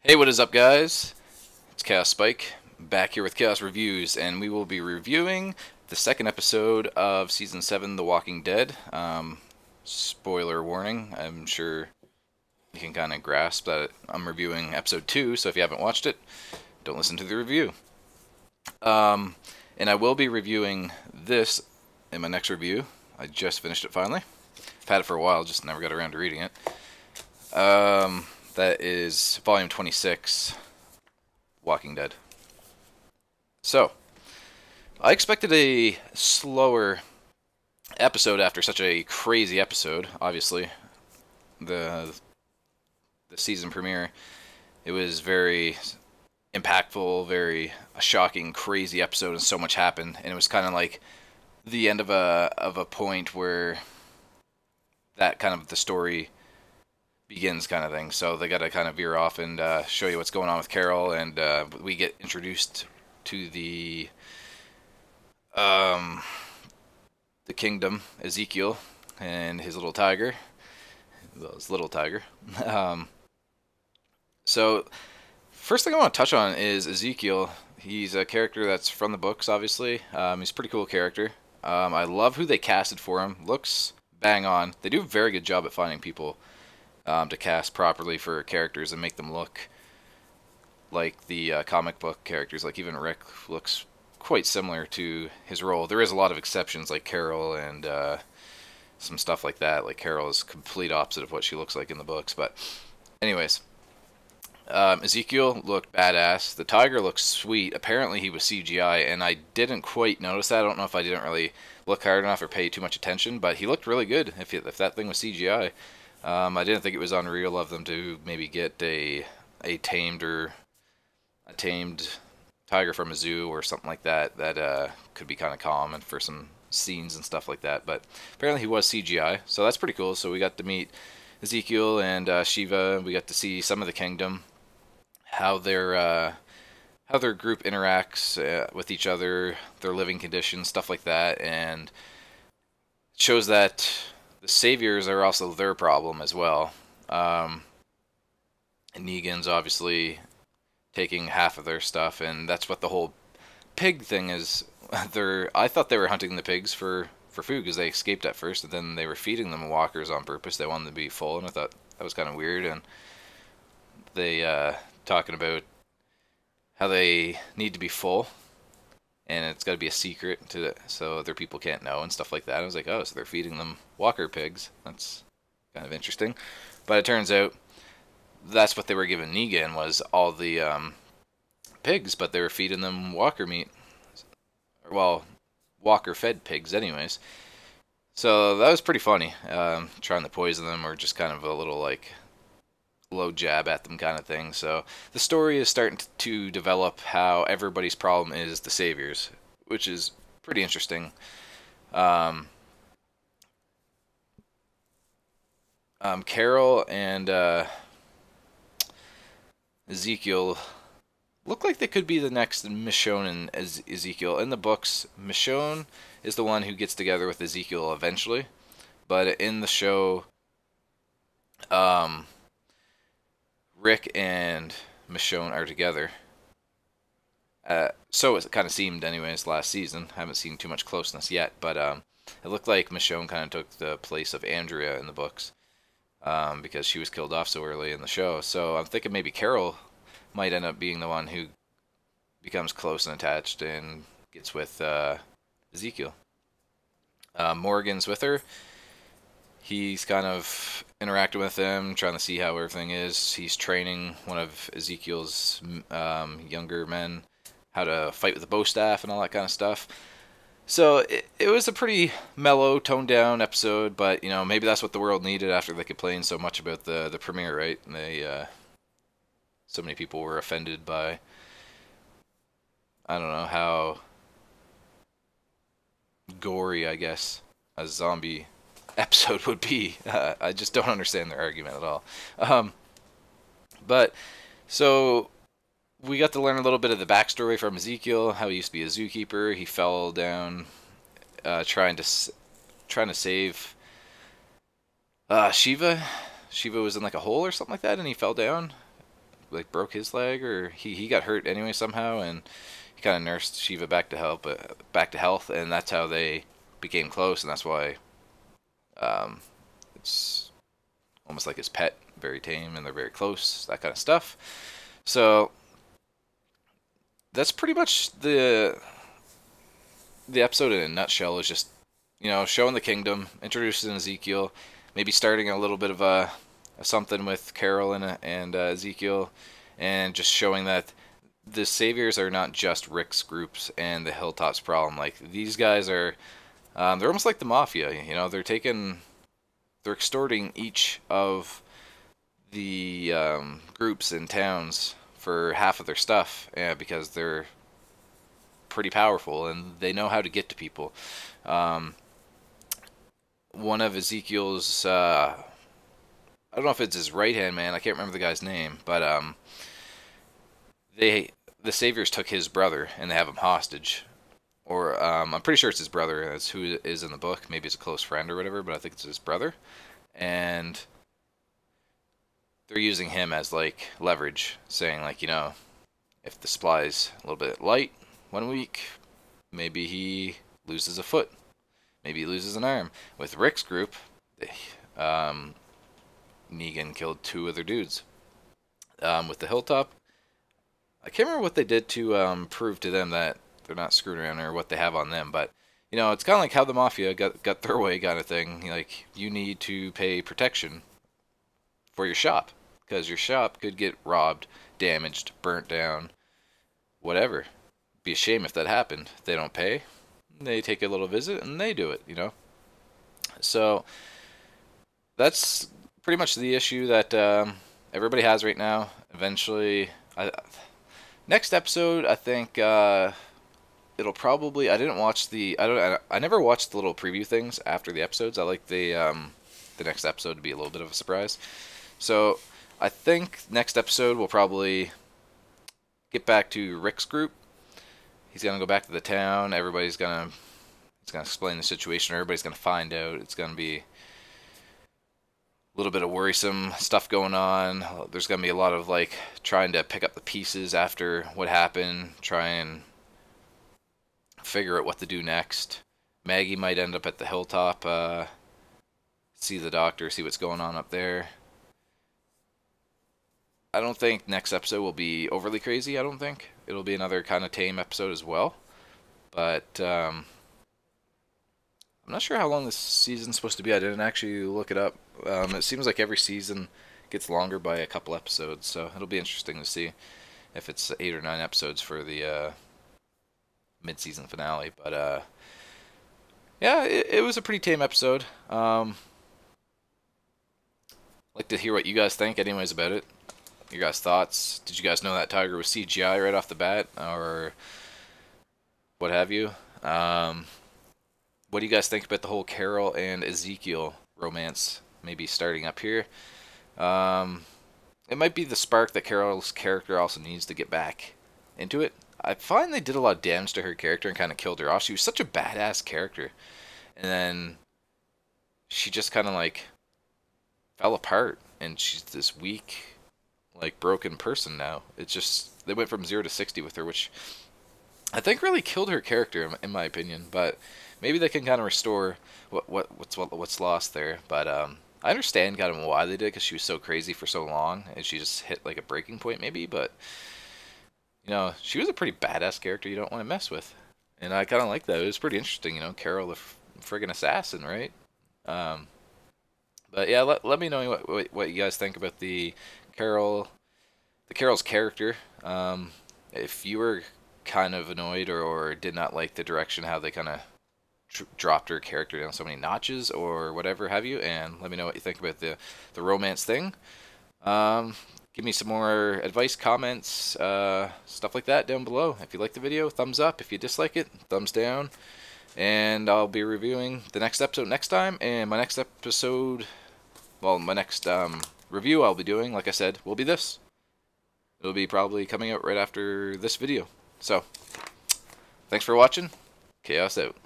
Hey, what is up, guys? It's Chaos Spike, back here with Chaos Reviews, and we will be reviewing the second episode of Season 7, The Walking Dead. Spoiler warning, I'm sure you can kind of grasp that I'm reviewing Episode 2, so if you haven't watched it, don't listen to the review. And I will be reviewing this in my next review. I just finished it finally. I've had it for a while, just never got around to reading it. That is volume 26, Walking Dead. So, I expected a slower episode after such a crazy episode. Obviously, the season premiere, it was very impactful, very a shocking, crazy episode, and so much happened. And it was kind of like the end of a point where that kind of the story begins, kind of thing. So they got to kind of veer off and show you what's going on with Carol, and we get introduced to the kingdom, Ezekiel and his little tiger. His little tiger. So first thing I want to touch on is Ezekiel. He's a character that's from the books, obviously. He's a pretty cool character. I love who they casted for him. Looks bang on. They do a very good job at finding people to cast properly for characters and make them look like the comic book characters. Like even Rick looks quite similar to his role. There is a lot of exceptions, like Carol and some stuff like that. Like Carol is complete opposite of what she looks like in the books. But anyways, Ezekiel looked badass. The tiger looks sweet. Apparently he was CGI, and I didn't quite notice that. I don't know if I didn't really look hard enough or pay too much attention, but he looked really good if that thing was CGI. I didn't think it was unreal of them to maybe get a tamed tiger from a zoo or something like that. That could be kind of common for some scenes and stuff like that. But apparently he was CGI, so that's pretty cool. So we got to meet Ezekiel and Shiva. We got to see some of the kingdom, how their group interacts with each other, their living conditions, stuff like that, and it shows that the saviors are also their problem as well. And Negan's obviously taking half of their stuff, and that's what the whole pig thing is. I thought they were hunting the pigs for food because they escaped at first, and then they were feeding them walkers on purpose. They wanted them to be full, and I thought that was kind of weird. And they talking about how they need to be full, and it's got to be a secret so other people can't know and stuff like that. I was like, oh, so they're feeding them walker pigs. That's kind of interesting. But it turns out that's what they were giving Negan, was all the pigs, but they were feeding them walker meat. Well, walker fed pigs anyways. So that was pretty funny. Trying to poison them, or just kind of a little like low jab at them kind of thing. So the story is starting to develop how everybody's problem is the saviors, which is pretty interesting. Carol and Ezekiel look like they could be the next Michonne and Ezekiel. In the books, Michonne is the one who gets together with Ezekiel eventually, but in the show, Rick and Michonne are together. So it kind of seemed anyways last season. I haven't seen too much closeness yet, but it looked like Michonne kind of took the place of Andrea in the books, because she was killed off so early in the show. So I'm thinking maybe Carol might end up being the one who becomes close and attached and gets with Ezekiel. Morgan's with her. He's kind of interacting with them, trying to see how everything is. He's training one of Ezekiel's younger men how to fight with the bow staff and all that kind of stuff. So it was a pretty mellow, toned down episode, but you know, maybe that's what the world needed after they complained so much about the premiere, right? And so many people were offended by, I don't know, how gory, I guess, a zombie episode would be. I just don't understand their argument at all. But so we got to learn a little bit of the backstory from Ezekiel, how he used to be a zookeeper. He fell down trying to save Shiva. Shiva was in like a hole or something like that, and he fell down. like broke his leg, or he got hurt anyway somehow, and he kind of nursed Shiva back to health, and that's how they became close, and that's why it's almost like his pet, very tame, and they're very close, that kind of stuff. So that's pretty much the episode in a nutshell. Is just, you know, showing the kingdom, introducing Ezekiel, maybe starting a little bit of a something with Carol and Ezekiel, and just showing that the saviors are not just Rick's groups and the Hilltops problem. Like, these guys are, they're almost like the mafia. You know, they're extorting each of the groups in towns for half of their stuff, because they're pretty powerful and they know how to get to people. One of Ezekiel's, I don't know if it's his right hand man, I can't remember the guy's name, but the saviors took his brother and they have him hostage. Or I'm pretty sure it's his brother. That's who is in the book. Maybe it's a close friend or whatever, but I think it's his brother. And they're using him as like leverage, saying like, you know, if the supply's a little bit light 1 week, maybe he loses a foot, maybe he loses an arm. With Rick's group, Negan killed 2 other dudes. With the Hilltop, I can't remember what they did to prove to them that they're not screwing around, or what they have on them, but you know, it's kind of like how the mafia got their way kind of thing. Like, you need to pay protection for your shop, because your shop could get robbed, damaged, burnt down, whatever. Be a shame if that happened. They don't pay, they take a little visit and they do it, you know. So that's pretty much the issue that everybody has right now. Eventually, next episode, I think it'll probably, I didn't watch I never watched the little preview things after the episodes. I like the next episode to be a little bit of a surprise. So I think next episode we'll probably get back to Rick's group. He's gonna go back to the town. He's gonna explain the situation. Everybody's gonna find out. It's gonna be a little bit of worrisome stuff going on. There's gonna be a lot of like trying to pick up the pieces after what happened, try and figure out what to do next. Maggie might end up at the Hilltop, see the doctor, see what's going on up there. I don't think next episode will be overly crazy. I don't think it'll be another kind of tame episode as well, but I'm not sure how long this season's supposed to be. I didn't actually look it up. It seems like every season gets longer by a couple episodes, so it'll be interesting to see if it's 8 or 9 episodes for the mid-season finale. But yeah, it was a pretty tame episode. Like to hear what you guys think anyways about it. Your guys' thoughts. Did you guys know that tiger was CGI right off the bat, or what have you? What do you guys think about the whole Carol and Ezekiel romance maybe starting up here? It might be the spark that Carol's character also needs to get back into it. I find they did a lot of damage to her character and kind of killed her off. She was such a badass character, and then she just kind of like fell apart, and she's this weak, like, broken person now. It's just, they went from 0 to 60 with her, which I think really killed her character in my opinion. But maybe they can kind of restore what's lost there. But I understand kind of why they did, because she was so crazy for so long and she just hit like a breaking point maybe. But you know, she was a pretty badass character you don't want to mess with, and I kind of like that. It was pretty interesting, you know, Carol the friggin' assassin, right? But yeah, let me know what you guys think about Carol's character. If you were kind of annoyed or did not like the direction how they kind of dropped her character down so many notches or whatever have you, and let me know what you think about the romance thing. Give me some more advice, comments, stuff like that down below. If you like the video, thumbs up. If you dislike it, thumbs down. And I'll be reviewing the next episode next time. And my next episode, well, my next review I'll be doing, like I said, will be this. It'll be probably coming out right after this video. So, thanks for watching. Chaos out.